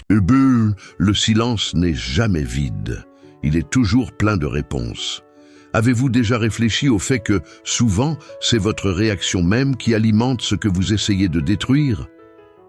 Eh bien, le silence n'est jamais vide. Il est toujours plein de réponses. Avez-vous déjà réfléchi au fait que, souvent, c'est votre réaction même qui alimente ce que vous essayez de détruire?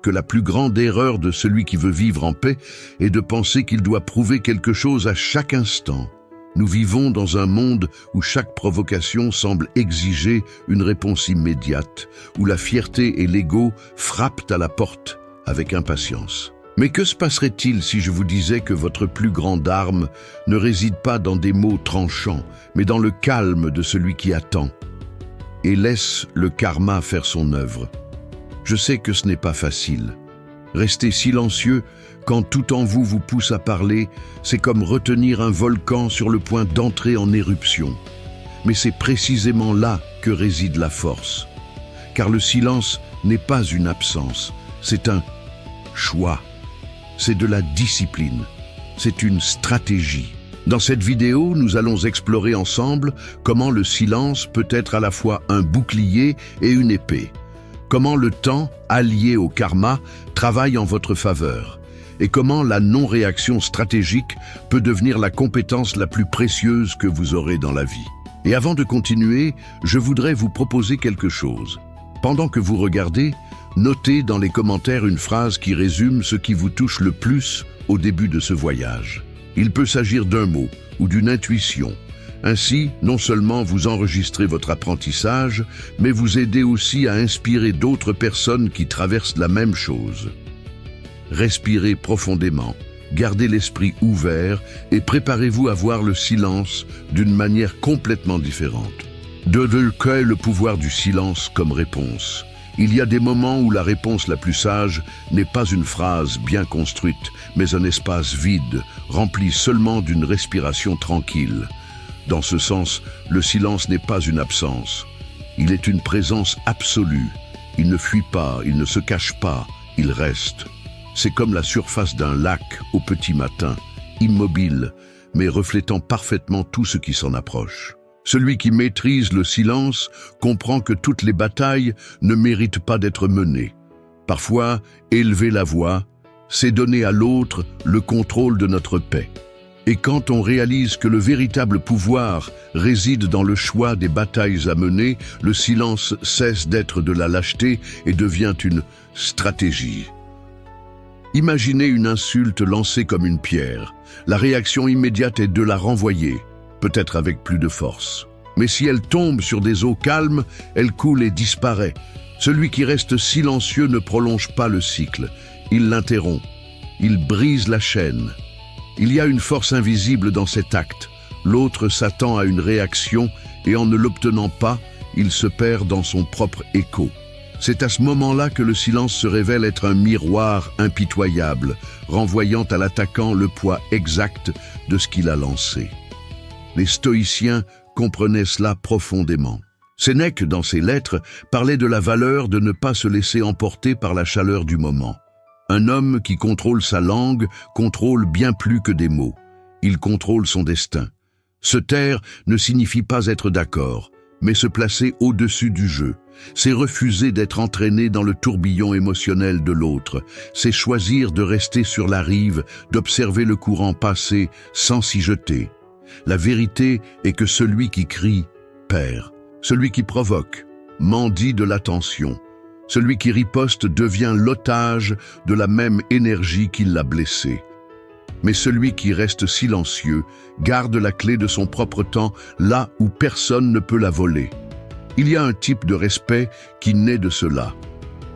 Que la plus grande erreur de celui qui veut vivre en paix est de penser qu'il doit prouver quelque chose à chaque instant. Nous vivons dans un monde où chaque provocation semble exiger une réponse immédiate, où la fierté et l'ego frappent à la porte avec impatience. Mais que se passerait-il si je vous disais que votre plus grande arme ne réside pas dans des mots tranchants, mais dans le calme de celui qui attend et laisse le karma faire son œuvre? Je sais que ce n'est pas facile. Rester silencieux quand tout en vous vous pousse à parler, c'est comme retenir un volcan sur le point d'entrer en éruption. Mais c'est précisément là que réside la force. Car le silence n'est pas une absence, c'est un choix. C'est de la discipline, c'est une stratégie. Dans cette vidéo, nous allons explorer ensemble comment le silence peut être à la fois un bouclier et une épée. Comment le temps, allié au karma, travaille en votre faveur. Et comment la non-réaction stratégique peut devenir la compétence la plus précieuse que vous aurez dans la vie. Et avant de continuer, je voudrais vous proposer quelque chose. Pendant que vous regardez, notez dans les commentaires une phrase qui résume ce qui vous touche le plus au début de ce voyage. Il peut s'agir d'un mot ou d'une intuition. Ainsi, non seulement vous enregistrez votre apprentissage, mais vous aidez aussi à inspirer d'autres personnes qui traversent la même chose. Respirez profondément, gardez l'esprit ouvert et préparez-vous à voir le silence d'une manière complètement différente. Quel est le pouvoir du silence comme réponse? Il y a des moments où la réponse la plus sage n'est pas une phrase bien construite, mais un espace vide, rempli seulement d'une respiration tranquille. Dans ce sens, le silence n'est pas une absence. Il est une présence absolue. Il ne fuit pas, il ne se cache pas, il reste. C'est comme la surface d'un lac au petit matin, immobile, mais reflétant parfaitement tout ce qui s'en approche. Celui qui maîtrise le silence comprend que toutes les batailles ne méritent pas d'être menées. Parfois, élever la voix, c'est donner à l'autre le contrôle de notre paix. Et quand on réalise que le véritable pouvoir réside dans le choix des batailles à mener, le silence cesse d'être de la lâcheté et devient une stratégie. Imaginez une insulte lancée comme une pierre. La réaction immédiate est de la renvoyer, peut-être avec plus de force. Mais si elle tombe sur des eaux calmes, elle coule et disparaît. Celui qui reste silencieux ne prolonge pas le cycle. Il l'interrompt. Il brise la chaîne. Il y a une force invisible dans cet acte. L'autre s'attend à une réaction et en ne l'obtenant pas, il se perd dans son propre écho. C'est à ce moment-là que le silence se révèle être un miroir impitoyable, renvoyant à l'attaquant le poids exact de ce qu'il a lancé. Les stoïciens comprenaient cela profondément. Sénèque, dans ses lettres, parlait de la valeur de ne pas se laisser emporter par la chaleur du moment. Un homme qui contrôle sa langue contrôle bien plus que des mots. Il contrôle son destin. Se taire ne signifie pas être d'accord, mais se placer au-dessus du jeu. C'est refuser d'être entraîné dans le tourbillon émotionnel de l'autre. C'est choisir de rester sur la rive, d'observer le courant passer sans s'y jeter. La vérité est que celui qui crie perd. Celui qui provoque mendie de l'attention. Celui qui riposte devient l'otage de la même énergie qui l'a blessé. Mais celui qui reste silencieux garde la clé de son propre temps là où personne ne peut la voler. Il y a un type de respect qui naît de cela.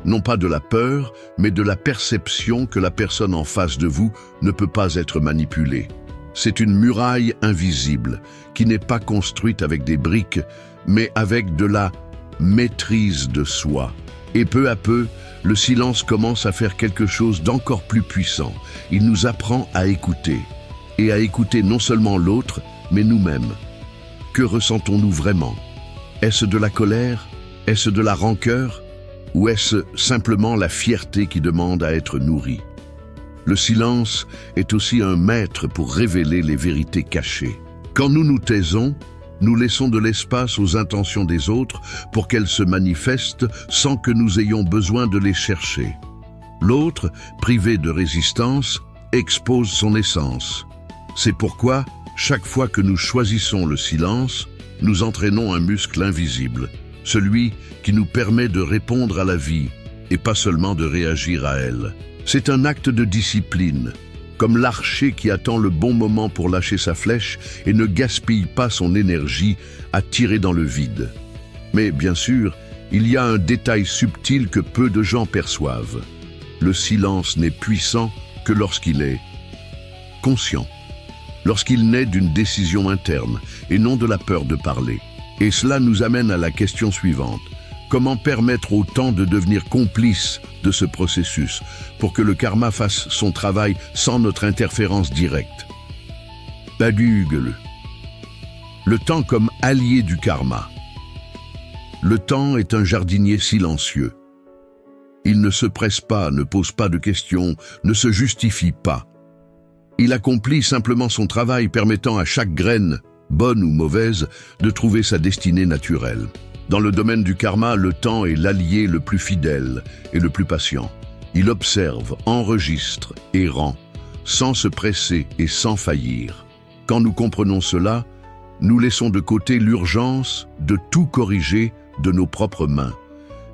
Non pas de la peur, mais de la perception que la personne en face de vous ne peut pas être manipulée. C'est une muraille invisible qui n'est pas construite avec des briques, mais avec de la maîtrise de soi. Et peu à peu, le silence commence à faire quelque chose d'encore plus puissant. Il nous apprend à écouter. Et à écouter non seulement l'autre, mais nous-mêmes. Que ressentons-nous vraiment? Est-ce de la colère? Est-ce de la rancœur? Ou est-ce simplement la fierté qui demande à être nourrie? Le silence est aussi un maître pour révéler les vérités cachées. Quand nous nous taisons, nous laissons de l'espace aux intentions des autres pour qu'elles se manifestent sans que nous ayons besoin de les chercher. L'autre, privé de résistance, expose son essence. C'est pourquoi, chaque fois que nous choisissons le silence, nous entraînons un muscle invisible, celui qui nous permet de répondre à la vie et pas seulement de réagir à elle. C'est un acte de discipline, comme l'archer qui attend le bon moment pour lâcher sa flèche et ne gaspille pas son énergie à tirer dans le vide. Mais bien sûr, il y a un détail subtil que peu de gens perçoivent. Le silence n'est puissant que lorsqu'il est conscient, lorsqu'il naît d'une décision interne et non de la peur de parler. Et cela nous amène à la question suivante. Comment permettre au temps de devenir complice de ce processus pour que le karma fasse son travail sans notre interférence directe? Badugle. Le temps comme allié du karma. Le temps est un jardinier silencieux. Il ne se presse pas, ne pose pas de questions, ne se justifie pas. Il accomplit simplement son travail, permettant à chaque graine, bonne ou mauvaise, de trouver sa destinée naturelle. Dans le domaine du karma, le temps est l'allié le plus fidèle et le plus patient. Il observe, enregistre et rend, sans se presser et sans faillir. Quand nous comprenons cela, nous laissons de côté l'urgence de tout corriger de nos propres mains.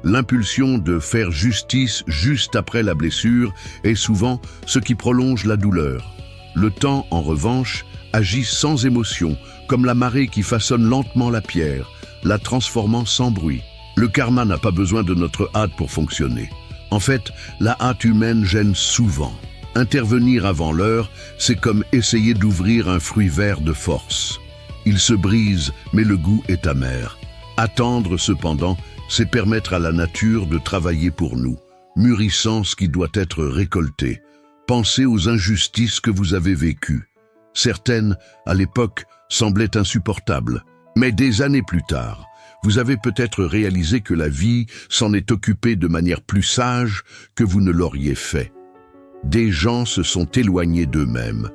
L'impulsion de faire justice juste après la blessure est souvent ce qui prolonge la douleur. Le temps, en revanche, agit sans émotion, comme la marée qui façonne lentement la pierre, la transformant sans bruit. Le karma n'a pas besoin de notre hâte pour fonctionner. En fait, la hâte humaine gêne souvent. Intervenir avant l'heure, c'est comme essayer d'ouvrir un fruit vert de force. Il se brise, mais le goût est amer. Attendre, cependant, c'est permettre à la nature de travailler pour nous, mûrissant ce qui doit être récolté. Pensez aux injustices que vous avez vécues. Certaines, à l'époque, semblaient insupportables. Mais des années plus tard, vous avez peut-être réalisé que la vie s'en est occupée de manière plus sage que vous ne l'auriez fait. Des gens se sont éloignés d'eux-mêmes.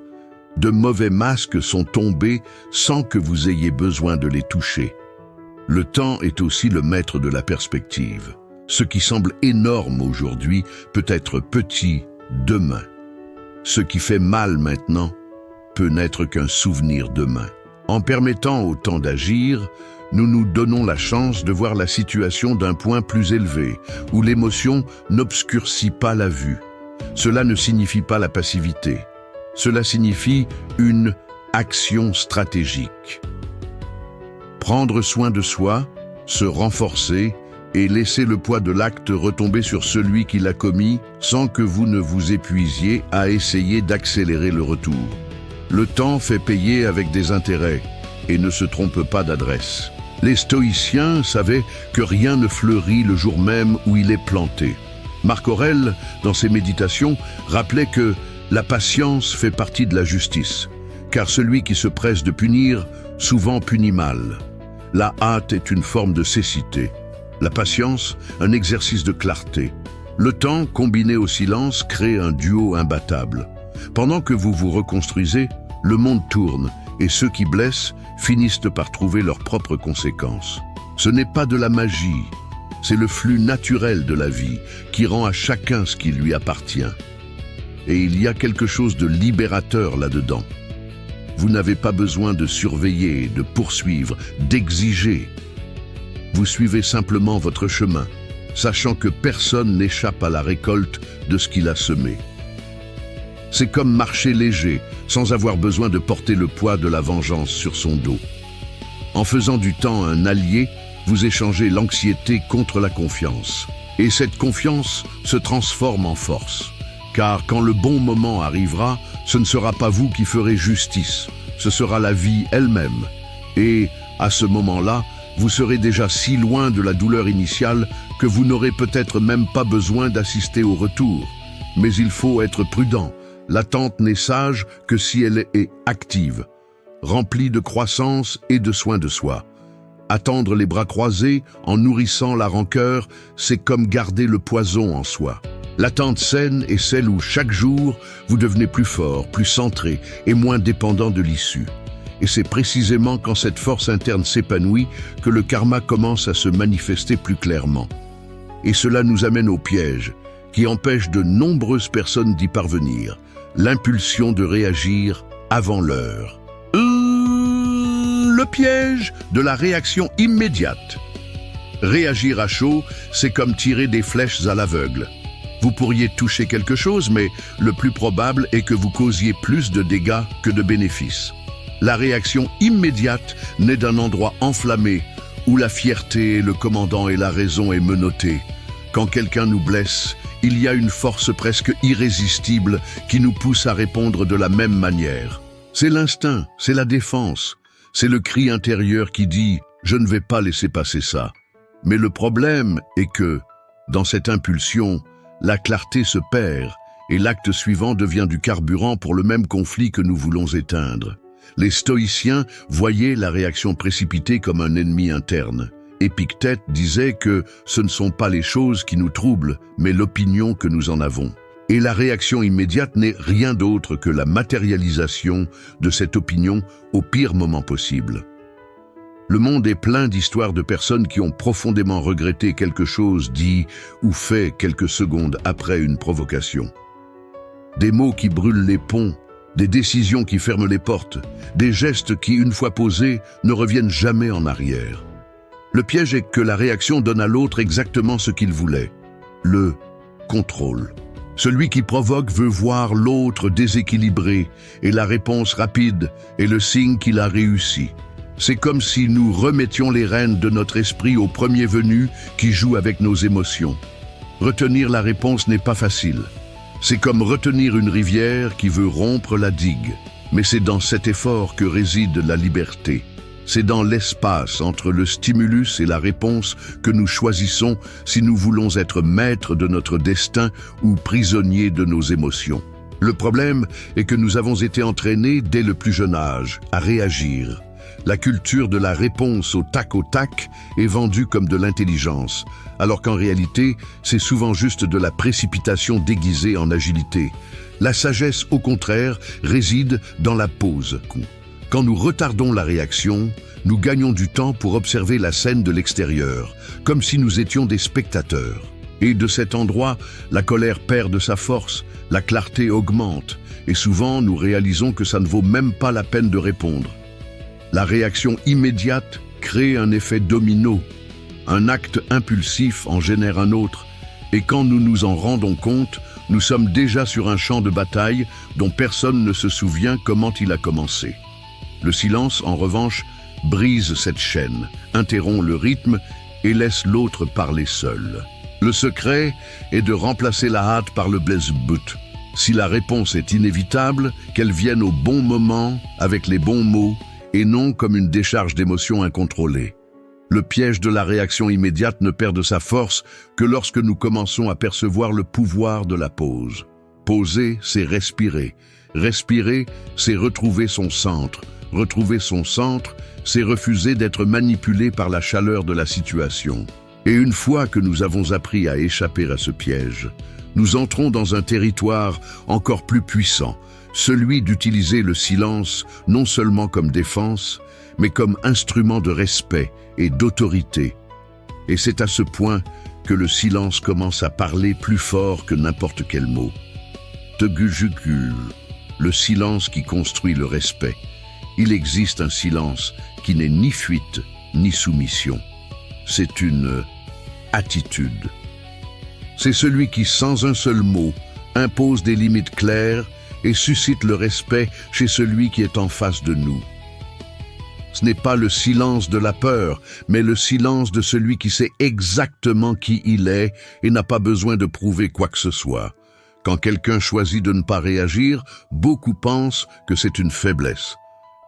De mauvais masques sont tombés sans que vous ayez besoin de les toucher. Le temps est aussi le maître de la perspective. Ce qui semble énorme aujourd'hui peut être petit demain. Ce qui fait mal maintenant peut n'être qu'un souvenir demain. En permettant au temps d'agir, nous nous donnons la chance de voir la situation d'un point plus élevé, où l'émotion n'obscurcit pas la vue. Cela ne signifie pas la passivité. Cela signifie une action stratégique. Prendre soin de soi, se renforcer et laisser le poids de l'acte retomber sur celui qui l'a commis sans que vous ne vous épuisiez à essayer d'accélérer le retour. Le temps fait payer avec des intérêts et ne se trompe pas d'adresse. Les stoïciens savaient que rien ne fleurit le jour même où il est planté. Marc Aurèle, dans ses méditations, rappelait que la patience fait partie de la justice, car celui qui se presse de punir, souvent punit mal. La hâte est une forme de cécité. La patience, un exercice de clarté. Le temps, combiné au silence, crée un duo imbattable. Pendant que vous vous reconstruisez, le monde tourne et ceux qui blessent finissent par trouver leurs propres conséquences. Ce n'est pas de la magie, c'est le flux naturel de la vie qui rend à chacun ce qui lui appartient. Et il y a quelque chose de libérateur là-dedans. Vous n'avez pas besoin de surveiller, de poursuivre, d'exiger. Vous suivez simplement votre chemin, sachant que personne n'échappe à la récolte de ce qu'il a semé. C'est comme marcher léger, sans avoir besoin de porter le poids de la vengeance sur son dos. En faisant du temps un allié, vous échangez l'anxiété contre la confiance. Et cette confiance se transforme en force. Car quand le bon moment arrivera, ce ne sera pas vous qui ferez justice, ce sera la vie elle-même. Et, à ce moment-là, vous serez déjà si loin de la douleur initiale que vous n'aurez peut-être même pas besoin d'assister au retour. Mais il faut être prudent. L'attente n'est sage que si elle est active, remplie de croissance et de soin de soi. Attendre les bras croisés en nourrissant la rancœur, c'est comme garder le poison en soi. L'attente saine est celle où chaque jour, vous devenez plus fort, plus centré et moins dépendant de l'issue. Et c'est précisément quand cette force interne s'épanouit que le karma commence à se manifester plus clairement. Et cela nous amène au piège, qui empêche de nombreuses personnes d'y parvenir, l'impulsion de réagir avant l'heure. Le piège de la réaction immédiate. Réagir à chaud, c'est comme tirer des flèches à l'aveugle. Vous pourriez toucher quelque chose, mais le plus probable est que vous causiez plus de dégâts que de bénéfices. La réaction immédiate naît d'un endroit enflammé, où la fierté, le commandant et la raison est menottée. Quand quelqu'un nous blesse, il y a une force presque irrésistible qui nous pousse à répondre de la même manière. C'est l'instinct, c'est la défense, c'est le cri intérieur qui dit « je ne vais pas laisser passer ça ». Mais le problème est que, dans cette impulsion, la clarté se perd et l'acte suivant devient du carburant pour le même conflit que nous voulons éteindre. Les stoïciens voyaient la réaction précipitée comme un ennemi interne. Épictète disait que ce ne sont pas les choses qui nous troublent, mais l'opinion que nous en avons. Et la réaction immédiate n'est rien d'autre que la matérialisation de cette opinion au pire moment possible. Le monde est plein d'histoires de personnes qui ont profondément regretté quelque chose dit ou fait quelques secondes après une provocation. Des mots qui brûlent les ponts, des décisions qui ferment les portes, des gestes qui, une fois posés, ne reviennent jamais en arrière. Le piège est que la réaction donne à l'autre exactement ce qu'il voulait, le contrôle. Celui qui provoque veut voir l'autre déséquilibré, et la réponse rapide est le signe qu'il a réussi. C'est comme si nous remettions les rênes de notre esprit au premier venu qui joue avec nos émotions. Retenir la réponse n'est pas facile. C'est comme retenir une rivière qui veut rompre la digue. Mais c'est dans cet effort que réside la liberté. C'est dans l'espace entre le stimulus et la réponse que nous choisissons si nous voulons être maîtres de notre destin ou prisonniers de nos émotions. Le problème est que nous avons été entraînés dès le plus jeune âge à réagir. La culture de la réponse au tac est vendue comme de l'intelligence, alors qu'en réalité, c'est souvent juste de la précipitation déguisée en agilité. La sagesse, au contraire, réside dans la pause. Quand nous retardons la réaction, nous gagnons du temps pour observer la scène de l'extérieur, comme si nous étions des spectateurs. Et de cet endroit, la colère perd de sa force, la clarté augmente, et souvent nous réalisons que ça ne vaut même pas la peine de répondre. La réaction immédiate crée un effet domino. Un acte impulsif en génère un autre, et quand nous nous en rendons compte, nous sommes déjà sur un champ de bataille dont personne ne se souvient comment il a commencé. Le silence, en revanche, brise cette chaîne, interrompt le rythme et laisse l'autre parler seul. Le secret est de remplacer la hâte par le blesbout. Si la réponse est inévitable, qu'elle vienne au bon moment, avec les bons mots, et non comme une décharge d'émotions incontrôlées. Le piège de la réaction immédiate ne perd de sa force que lorsque nous commençons à percevoir le pouvoir de la pause. Poser, c'est respirer. Respirer, c'est retrouver son centre. Retrouver son centre, c'est refuser d'être manipulé par la chaleur de la situation. Et une fois que nous avons appris à échapper à ce piège, nous entrons dans un territoire encore plus puissant, celui d'utiliser le silence non seulement comme défense, mais comme instrument de respect et d'autorité. Et c'est à ce point que le silence commence à parler plus fort que n'importe quel mot. Tegujukul, le silence qui construit le respect. Il existe un silence qui n'est ni fuite ni soumission. C'est une attitude. C'est celui qui, sans un seul mot, impose des limites claires et suscite le respect chez celui qui est en face de nous. Ce n'est pas le silence de la peur, mais le silence de celui qui sait exactement qui il est et n'a pas besoin de prouver quoi que ce soit. Quand quelqu'un choisit de ne pas réagir, beaucoup pensent que c'est une faiblesse.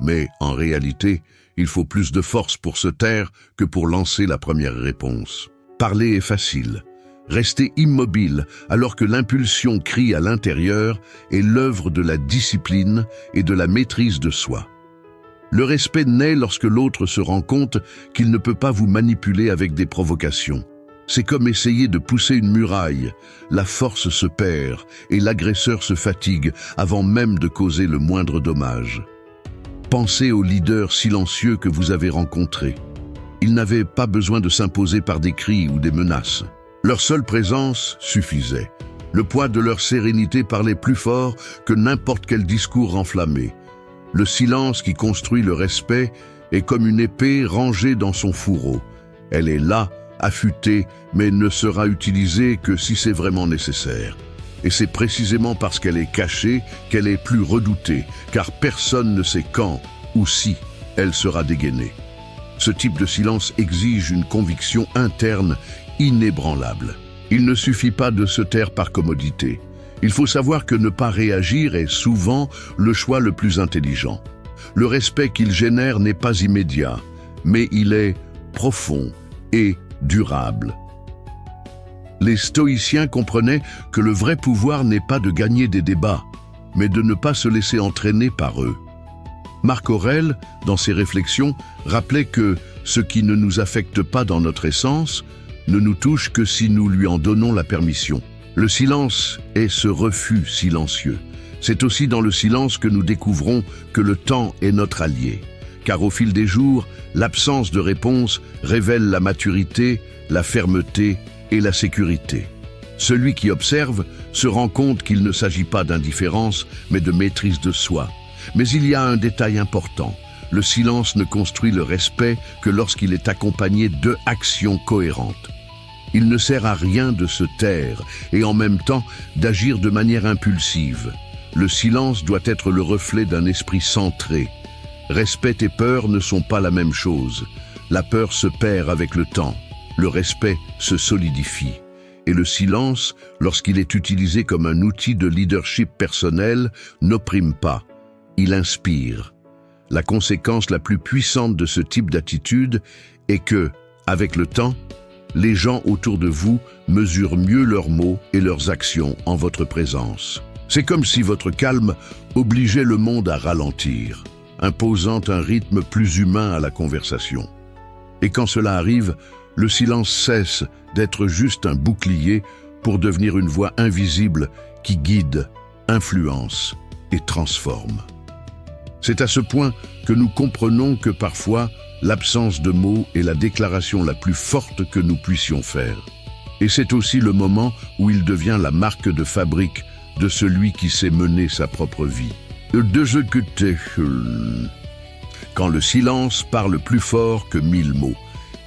Mais en réalité, il faut plus de force pour se taire que pour lancer la première réponse. Parler est facile. Rester immobile alors que l'impulsion crie à l'intérieur est l'œuvre de la discipline et de la maîtrise de soi. Le respect naît lorsque l'autre se rend compte qu'il ne peut pas vous manipuler avec des provocations. C'est comme essayer de pousser une muraille. La force se perd et l'agresseur se fatigue avant même de causer le moindre dommage. Pensez aux leaders silencieux que vous avez rencontrés. Ils n'avaient pas besoin de s'imposer par des cris ou des menaces. Leur seule présence suffisait. Le poids de leur sérénité parlait plus fort que n'importe quel discours enflammé. Le silence qui construit le respect est comme une épée rangée dans son fourreau. Elle est là, affûtée, mais ne sera utilisée que si c'est vraiment nécessaire. Et c'est précisément parce qu'elle est cachée qu'elle est plus redoutée, car personne ne sait quand ou si elle sera dégainée. Ce type de silence exige une conviction interne inébranlable. Il ne suffit pas de se taire par commodité. Il faut savoir que ne pas réagir est souvent le choix le plus intelligent. Le respect qu'il génère n'est pas immédiat, mais il est profond et durable. Les stoïciens comprenaient que le vrai pouvoir n'est pas de gagner des débats, mais de ne pas se laisser entraîner par eux. Marc Aurèle, dans ses réflexions, rappelait que ce qui ne nous affecte pas dans notre essence ne nous touche que si nous lui en donnons la permission. Le silence est ce refus silencieux. C'est aussi dans le silence que nous découvrons que le temps est notre allié. Car au fil des jours, l'absence de réponse révèle la maturité, la fermeté et la sécurité. Celui qui observe se rend compte qu'il ne s'agit pas d'indifférence, mais de maîtrise de soi. Mais il y a un détail important. Le silence ne construit le respect que lorsqu'il est accompagné d'actions cohérentes. Il ne sert à rien de se taire et en même temps d'agir de manière impulsive. Le silence doit être le reflet d'un esprit centré. Respect et peur ne sont pas la même chose. La peur se perd avec le temps. Le respect se solidifie. Et le silence, lorsqu'il est utilisé comme un outil de leadership personnel, n'opprime pas. Il inspire. La conséquence la plus puissante de ce type d'attitude est que, avec le temps, les gens autour de vous mesurent mieux leurs mots et leurs actions en votre présence. C'est comme si votre calme obligeait le monde à ralentir, imposant un rythme plus humain à la conversation. Et quand cela arrive, le silence cesse d'être juste un bouclier pour devenir une voix invisible qui guide, influence et transforme. C'est à ce point que nous comprenons que parfois, l'absence de mots est la déclaration la plus forte que nous puissions faire. Et c'est aussi le moment où il devient la marque de fabrique de celui qui sait mener sa propre vie. Quand le silence parle plus fort que 1000 mots.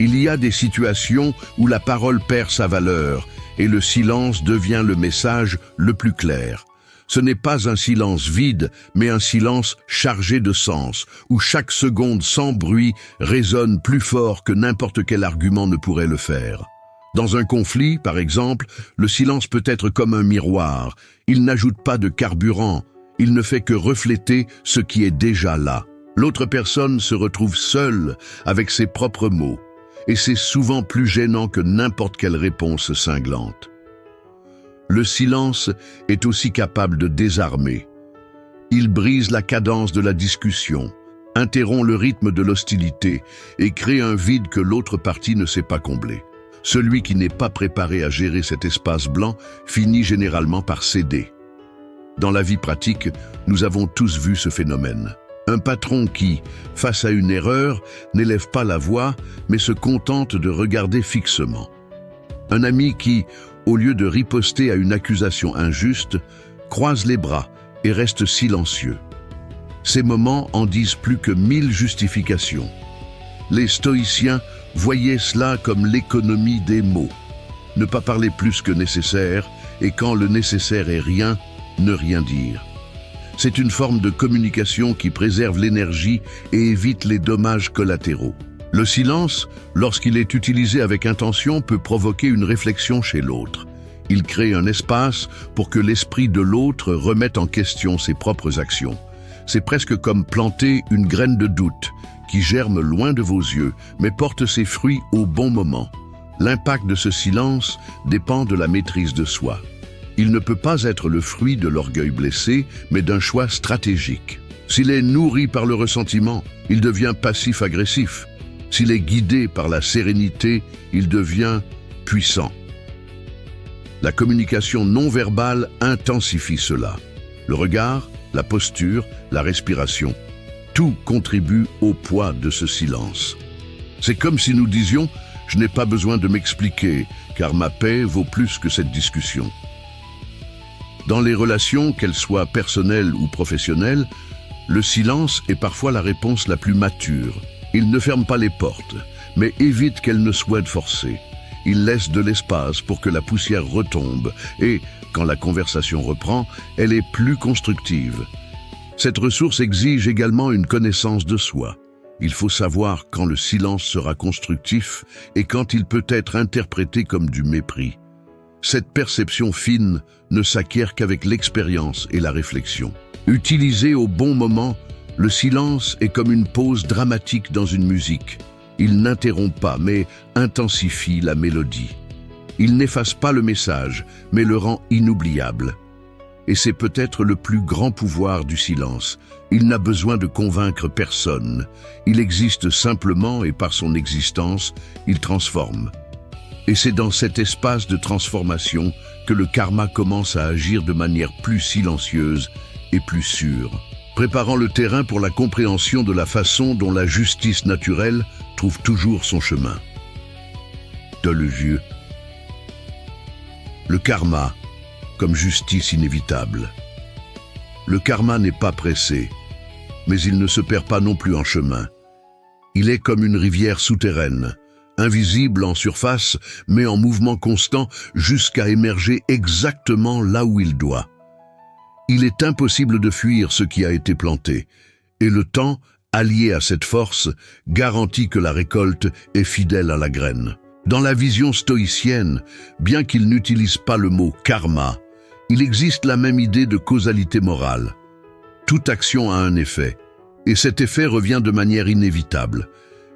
Il y a des situations où la parole perd sa valeur et le silence devient le message le plus clair. Ce n'est pas un silence vide, mais un silence chargé de sens, où chaque seconde sans bruit résonne plus fort que n'importe quel argument ne pourrait le faire. Dans un conflit, par exemple, le silence peut être comme un miroir. Il n'ajoute pas de carburant, il ne fait que refléter ce qui est déjà là. L'autre personne se retrouve seule avec ses propres mots, et c'est souvent plus gênant que n'importe quelle réponse cinglante. Le silence est aussi capable de désarmer. Il brise la cadence de la discussion, interrompt le rythme de l'hostilité et crée un vide que l'autre partie ne sait pas combler. Celui qui n'est pas préparé à gérer cet espace blanc finit généralement par céder. Dans la vie pratique, nous avons tous vu ce phénomène. Un patron qui, face à une erreur, n'élève pas la voix, mais se contente de regarder fixement. Un ami qui, au lieu de riposter à une accusation injuste, croise les bras et reste silencieux. Ces moments en disent plus que 1000 justifications. Les stoïciens voyaient cela comme l'économie des mots. Ne pas parler plus que nécessaire, et quand le nécessaire est rien, ne rien dire. C'est une forme de communication qui préserve l'énergie et évite les dommages collatéraux. Le silence, lorsqu'il est utilisé avec intention, peut provoquer une réflexion chez l'autre. Il crée un espace pour que l'esprit de l'autre remette en question ses propres actions. C'est presque comme planter une graine de doute qui germe loin de vos yeux, mais porte ses fruits au bon moment. L'impact de ce silence dépend de la maîtrise de soi. Il ne peut pas être le fruit de l'orgueil blessé, mais d'un choix stratégique. S'il est nourri par le ressentiment, il devient passif-agressif. S'il est guidé par la sérénité, il devient puissant. La communication non verbale intensifie cela. Le regard, la posture, la respiration, tout contribue au poids de ce silence. C'est comme si nous disions « Je n'ai pas besoin de m'expliquer, car ma paix vaut plus que cette discussion ». Dans les relations, qu'elles soient personnelles ou professionnelles, le silence est parfois la réponse la plus mature. Il ne ferme pas les portes, mais évite qu'elles ne soient forcées. Il laisse de l'espace pour que la poussière retombe et, quand la conversation reprend, elle est plus constructive. Cette ressource exige également une connaissance de soi. Il faut savoir quand le silence sera constructif et quand il peut être interprété comme du mépris. Cette perception fine ne s'acquiert qu'avec l'expérience et la réflexion. Utilisé au bon moment, le silence est comme une pause dramatique dans une musique. Il n'interrompt pas, mais intensifie la mélodie. Il n'efface pas le message, mais le rend inoubliable. Et c'est peut-être le plus grand pouvoir du silence. Il n'a besoin de convaincre personne. Il existe simplement et par son existence, il transforme. Et c'est dans cet espace de transformation que le karma commence à agir de manière plus silencieuse et plus sûre, préparant le terrain pour la compréhension de la façon dont la justice naturelle trouve toujours son chemin. Delevieux. Le karma comme justice inévitable. Le karma n'est pas pressé, mais il ne se perd pas non plus en chemin. Il est comme une rivière souterraine, invisible en surface, mais en mouvement constant jusqu'à émerger exactement là où il doit. Il est impossible de fuir ce qui a été planté, et le temps, allié à cette force, garantit que la récolte est fidèle à la graine. Dans la vision stoïcienne, bien qu'il n'utilise pas le mot karma, il existe la même idée de causalité morale. Toute action a un effet, et cet effet revient de manière inévitable,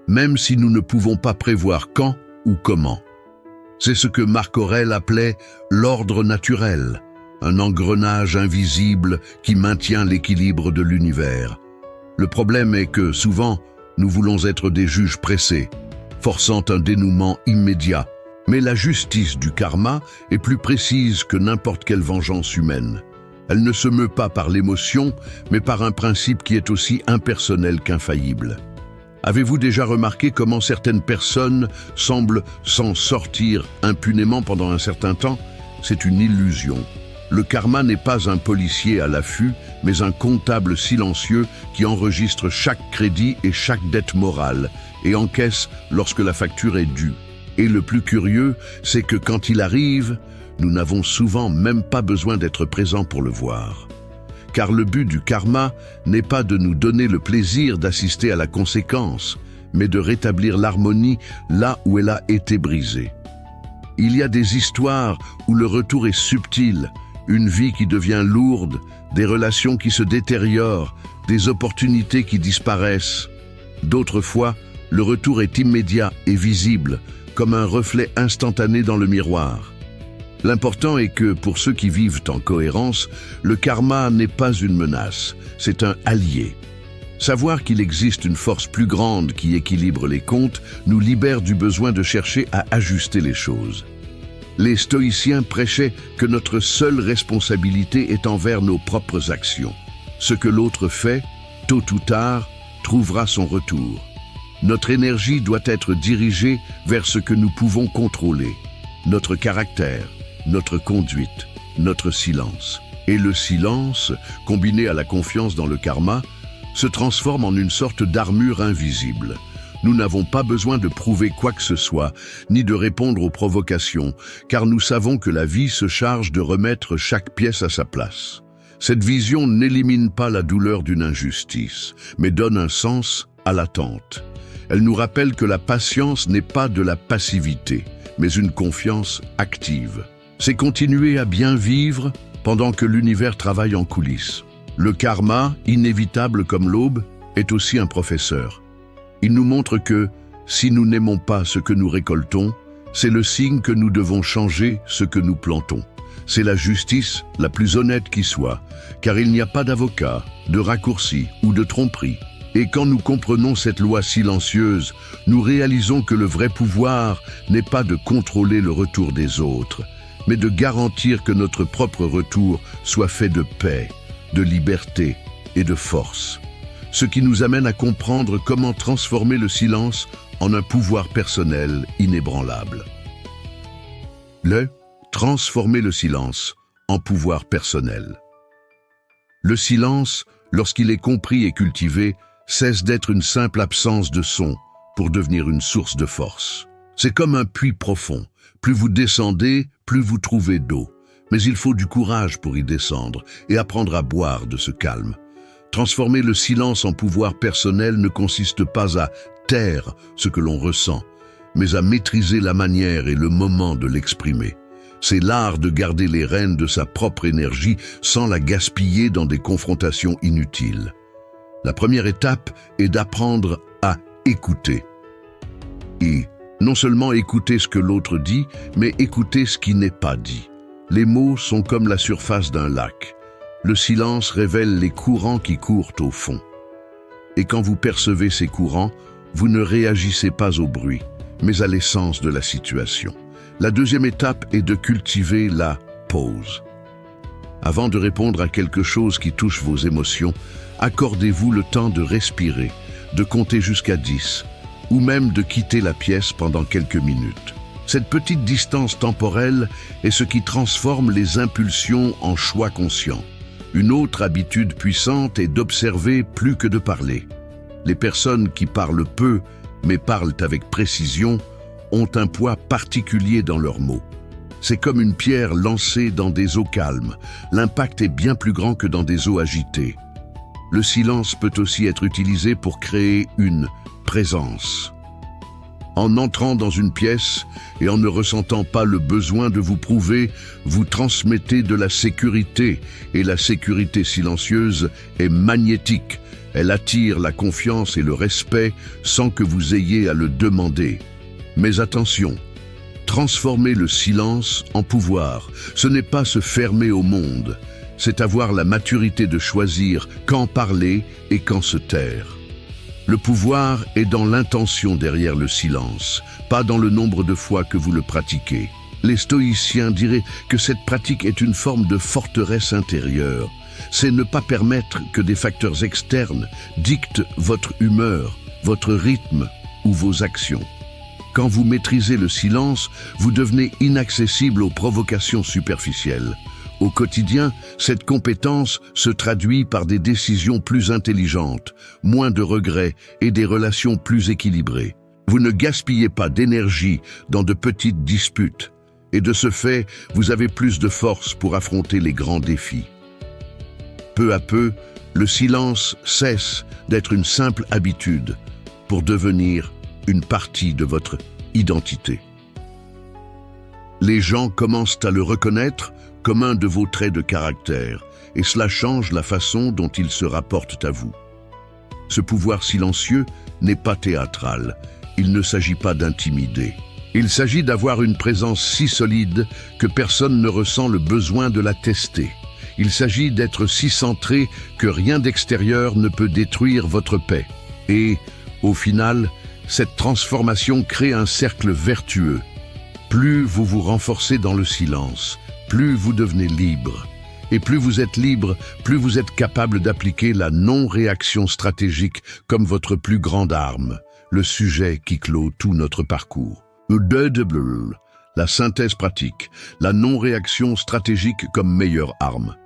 même si nous ne pouvons pas prévoir quand ou comment. C'est ce que Marc Aurèle appelait l'ordre naturel, un engrenage invisible qui maintient l'équilibre de l'univers. Le problème est que, souvent, nous voulons être des juges pressés, forçant un dénouement immédiat. Mais la justice du karma est plus précise que n'importe quelle vengeance humaine. Elle ne se meut pas par l'émotion, mais par un principe qui est aussi impersonnel qu'infaillible. Avez-vous déjà remarqué comment certaines personnes semblent s'en sortir impunément pendant un certain temps? C'est une illusion. Le karma n'est pas un policier à l'affût, mais un comptable silencieux qui enregistre chaque crédit et chaque dette morale et encaisse lorsque la facture est due. Et le plus curieux, c'est que quand il arrive, nous n'avons souvent même pas besoin d'être présents pour le voir. Car le but du karma n'est pas de nous donner le plaisir d'assister à la conséquence, mais de rétablir l'harmonie là où elle a été brisée. Il y a des histoires où le retour est subtil, une vie qui devient lourde, des relations qui se détériorent, des opportunités qui disparaissent. D'autres fois, le retour est immédiat et visible, comme un reflet instantané dans le miroir. L'important est que, pour ceux qui vivent en cohérence, le karma n'est pas une menace, c'est un allié. Savoir qu'il existe une force plus grande qui équilibre les comptes nous libère du besoin de chercher à ajuster les choses. Les stoïciens prêchaient que notre seule responsabilité est envers nos propres actions. Ce que l'autre fait, tôt ou tard, trouvera son retour. Notre énergie doit être dirigée vers ce que nous pouvons contrôler, notre caractère, notre conduite, notre silence. Et le silence, combiné à la confiance dans le karma, se transforme en une sorte d'armure invisible. Nous n'avons pas besoin de prouver quoi que ce soit, ni de répondre aux provocations, car nous savons que la vie se charge de remettre chaque pièce à sa place. Cette vision n'élimine pas la douleur d'une injustice, mais donne un sens à l'attente. Elle nous rappelle que la patience n'est pas de la passivité, mais une confiance active. C'est continuer à bien vivre pendant que l'univers travaille en coulisses. Le karma, inévitable comme l'aube, est aussi un professeur. Il nous montre que, si nous n'aimons pas ce que nous récoltons, c'est le signe que nous devons changer ce que nous plantons. C'est la justice la plus honnête qui soit, car il n'y a pas d'avocat, de raccourci ou de tromperie. Et quand nous comprenons cette loi silencieuse, nous réalisons que le vrai pouvoir n'est pas de contrôler le retour des autres, mais de garantir que notre propre retour soit fait de paix, de liberté et de force. Ce qui nous amène à comprendre comment transformer le silence en un pouvoir personnel inébranlable. Transformer le silence en pouvoir personnel. Le silence, lorsqu'il est compris et cultivé, cesse d'être une simple absence de son pour devenir une source de force. C'est comme un puits profond. Plus vous descendez, plus vous trouvez d'eau. Mais il faut du courage pour y descendre et apprendre à boire de ce calme. Transformer le silence en pouvoir personnel ne consiste pas à taire ce que l'on ressent, mais à maîtriser la manière et le moment de l'exprimer. C'est l'art de garder les rênes de sa propre énergie sans la gaspiller dans des confrontations inutiles. La première étape est d'apprendre à écouter. Et non seulement écouter ce que l'autre dit, mais écouter ce qui n'est pas dit. Les mots sont comme la surface d'un lac. Le silence révèle les courants qui courent au fond. Et quand vous percevez ces courants, vous ne réagissez pas au bruit, mais à l'essence de la situation. La deuxième étape est de cultiver la pause. Avant de répondre à quelque chose qui touche vos émotions, accordez-vous le temps de respirer, de compter jusqu'à 10, ou même de quitter la pièce pendant quelques minutes. Cette petite distance temporelle est ce qui transforme les impulsions en choix conscients. Une autre habitude puissante est d'observer plus que de parler. Les personnes qui parlent peu, mais parlent avec précision, ont un poids particulier dans leurs mots. C'est comme une pierre lancée dans des eaux calmes. L'impact est bien plus grand que dans des eaux agitées. Le silence peut aussi être utilisé pour créer une présence. En entrant dans une pièce et en ne ressentant pas le besoin de vous prouver, vous transmettez de la sécurité, et la sécurité silencieuse est magnétique. Elle attire la confiance et le respect sans que vous ayez à le demander. Mais attention, transformer le silence en pouvoir, ce n'est pas se fermer au monde, c'est avoir la maturité de choisir quand parler et quand se taire. Le pouvoir est dans l'intention derrière le silence, pas dans le nombre de fois que vous le pratiquez. Les stoïciens diraient que cette pratique est une forme de forteresse intérieure. C'est ne pas permettre que des facteurs externes dictent votre humeur, votre rythme ou vos actions. Quand vous maîtrisez le silence, vous devenez inaccessible aux provocations superficielles. Au quotidien, cette compétence se traduit par des décisions plus intelligentes, moins de regrets et des relations plus équilibrées. Vous ne gaspillez pas d'énergie dans de petites disputes, et de ce fait, vous avez plus de force pour affronter les grands défis. Peu à peu, le silence cesse d'être une simple habitude pour devenir une partie de votre identité. Les gens commencent à le reconnaître comme un de vos traits de caractère, et cela change la façon dont ils se rapportent à vous. Ce pouvoir silencieux n'est pas théâtral, il ne s'agit pas d'intimider. Il s'agit d'avoir une présence si solide que personne ne ressent le besoin de la tester. Il s'agit d'être si centré que rien d'extérieur ne peut détruire votre paix. Et, au final, cette transformation crée un cercle vertueux. Plus vous vous renforcez dans le silence, plus vous devenez libre. Et plus vous êtes libre, plus vous êtes capable d'appliquer la non-réaction stratégique comme votre plus grande arme, le sujet qui clôt tout notre parcours. La synthèse pratique, la non-réaction stratégique comme meilleure arme.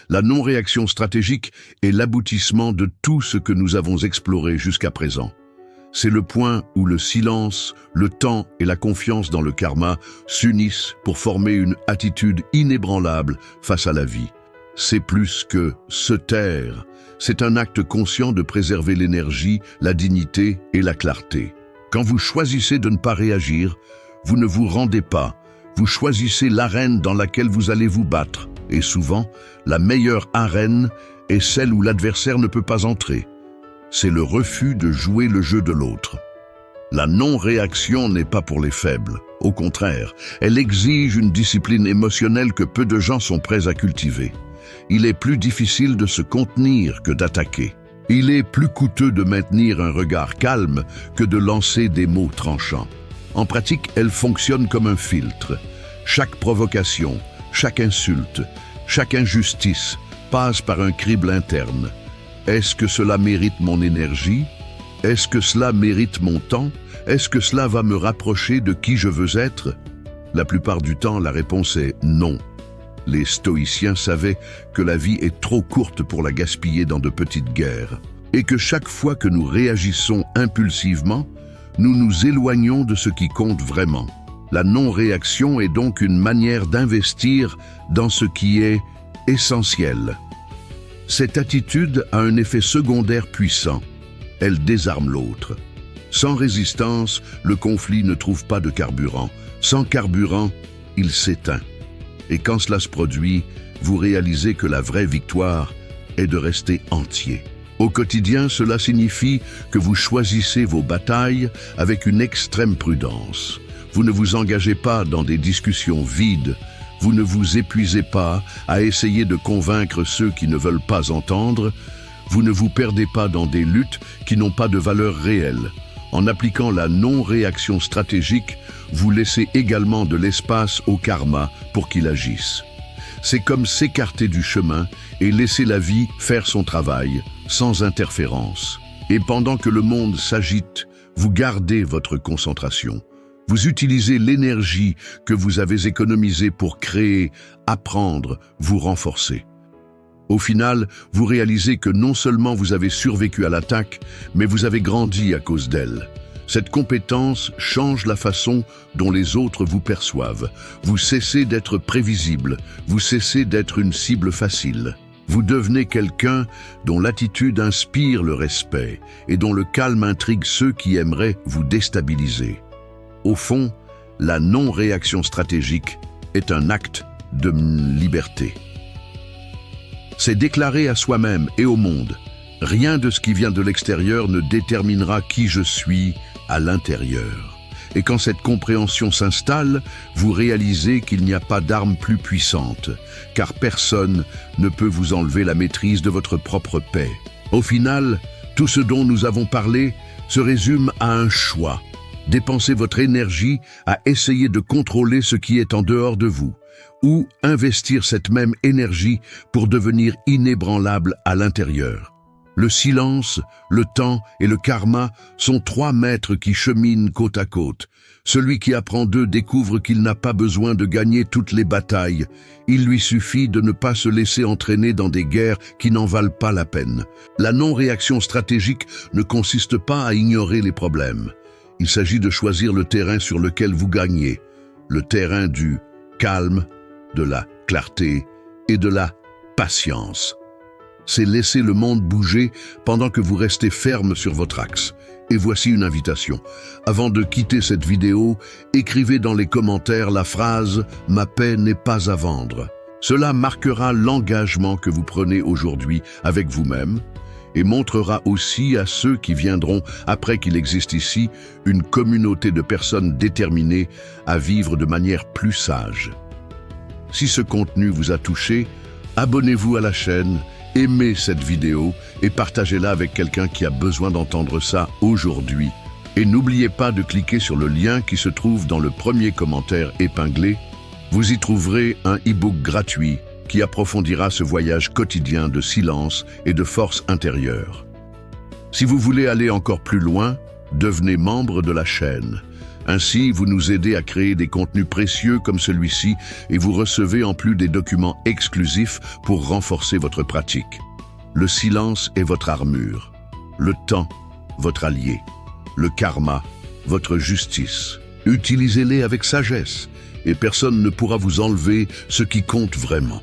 La non-réaction stratégique est l'aboutissement de tout ce que nous avons exploré jusqu'à présent. C'est le point où le silence, le temps et la confiance dans le karma s'unissent pour former une attitude inébranlable face à la vie. C'est plus que se taire, c'est un acte conscient de préserver l'énergie, la dignité et la clarté. Quand vous choisissez de ne pas réagir, vous ne vous rendez pas, vous choisissez l'arène dans laquelle vous allez vous battre. Et souvent, la meilleure arène est celle où l'adversaire ne peut pas entrer. C'est le refus de jouer le jeu de l'autre. La non-réaction n'est pas pour les faibles. Au contraire, elle exige une discipline émotionnelle que peu de gens sont prêts à cultiver. Il est plus difficile de se contenir que d'attaquer. Il est plus coûteux de maintenir un regard calme que de lancer des mots tranchants. En pratique, elle fonctionne comme un filtre. Chaque provocation, chaque insulte, chaque injustice passe par un crible interne. Est-ce que cela mérite mon énergie? Est-ce que cela mérite mon temps? Est-ce que cela va me rapprocher de qui je veux être? La plupart du temps, la réponse est non. Les stoïciens savaient que la vie est trop courte pour la gaspiller dans de petites guerres, et que chaque fois que nous réagissons impulsivement, nous nous éloignons de ce qui compte vraiment. La non-réaction est donc une manière d'investir dans ce qui est essentiel. Cette attitude a un effet secondaire puissant. Elle désarme l'autre. Sans résistance, le conflit ne trouve pas de carburant. Sans carburant, il s'éteint. Et quand cela se produit, vous réalisez que la vraie victoire est de rester entier. Au quotidien, cela signifie que vous choisissez vos batailles avec une extrême prudence. Vous ne vous engagez pas dans des discussions vides. Vous ne vous épuisez pas à essayer de convaincre ceux qui ne veulent pas entendre. Vous ne vous perdez pas dans des luttes qui n'ont pas de valeur réelle. En appliquant la non-réaction stratégique, vous laissez également de l'espace au karma pour qu'il agisse. C'est comme s'écarter du chemin et laisser la vie faire son travail, sans interférence. Et pendant que le monde s'agite, vous gardez votre concentration. Vous utilisez l'énergie que vous avez économisée pour créer, apprendre, vous renforcer. Au final, vous réalisez que non seulement vous avez survécu à l'attaque, mais vous avez grandi à cause d'elle. Cette compétence change la façon dont les autres vous perçoivent. Vous cessez d'être prévisible, vous cessez d'être une cible facile. Vous devenez quelqu'un dont l'attitude inspire le respect et dont le calme intrigue ceux qui aimeraient vous déstabiliser. Au fond, la non-réaction stratégique est un acte de liberté. C'est déclarer à soi-même et au monde: rien de ce qui vient de l'extérieur ne déterminera qui je suis à l'intérieur. Et quand cette compréhension s'installe, vous réalisez qu'il n'y a pas d'arme plus puissante, car personne ne peut vous enlever la maîtrise de votre propre paix. Au final, tout ce dont nous avons parlé se résume à un choix. Dépensez votre énergie à essayer de contrôler ce qui est en dehors de vous, ou investir cette même énergie pour devenir inébranlable à l'intérieur. Le silence, le temps et le karma sont trois maîtres qui cheminent côte à côte. Celui qui apprend d'eux découvre qu'il n'a pas besoin de gagner toutes les batailles. Il lui suffit de ne pas se laisser entraîner dans des guerres qui n'en valent pas la peine. La non-réaction stratégique ne consiste pas à ignorer les problèmes. Il s'agit de choisir le terrain sur lequel vous gagnez, le terrain du calme, de la clarté et de la patience. C'est laisser le monde bouger pendant que vous restez ferme sur votre axe. Et voici une invitation. Avant de quitter cette vidéo, écrivez dans les commentaires la phrase « Ma paix n'est pas à vendre ». Cela marquera l'engagement que vous prenez aujourd'hui avec vous-même et montrera aussi à ceux qui viendront après qu'il existe ici une communauté de personnes déterminées à vivre de manière plus sage. Si ce contenu vous a touché, abonnez-vous à la chaîne, aimez cette vidéo et partagez-la avec quelqu'un qui a besoin d'entendre ça aujourd'hui. Et n'oubliez pas de cliquer sur le lien qui se trouve dans le premier commentaire épinglé. Vous y trouverez un e-book gratuit qui approfondira ce voyage quotidien de silence et de force intérieure. Si vous voulez aller encore plus loin, devenez membre de la chaîne. Ainsi, vous nous aidez à créer des contenus précieux comme celui-ci et vous recevez en plus des documents exclusifs pour renforcer votre pratique. Le silence est votre armure, le temps, votre allié, le karma, votre justice. Utilisez-les avec sagesse et personne ne pourra vous enlever ce qui compte vraiment.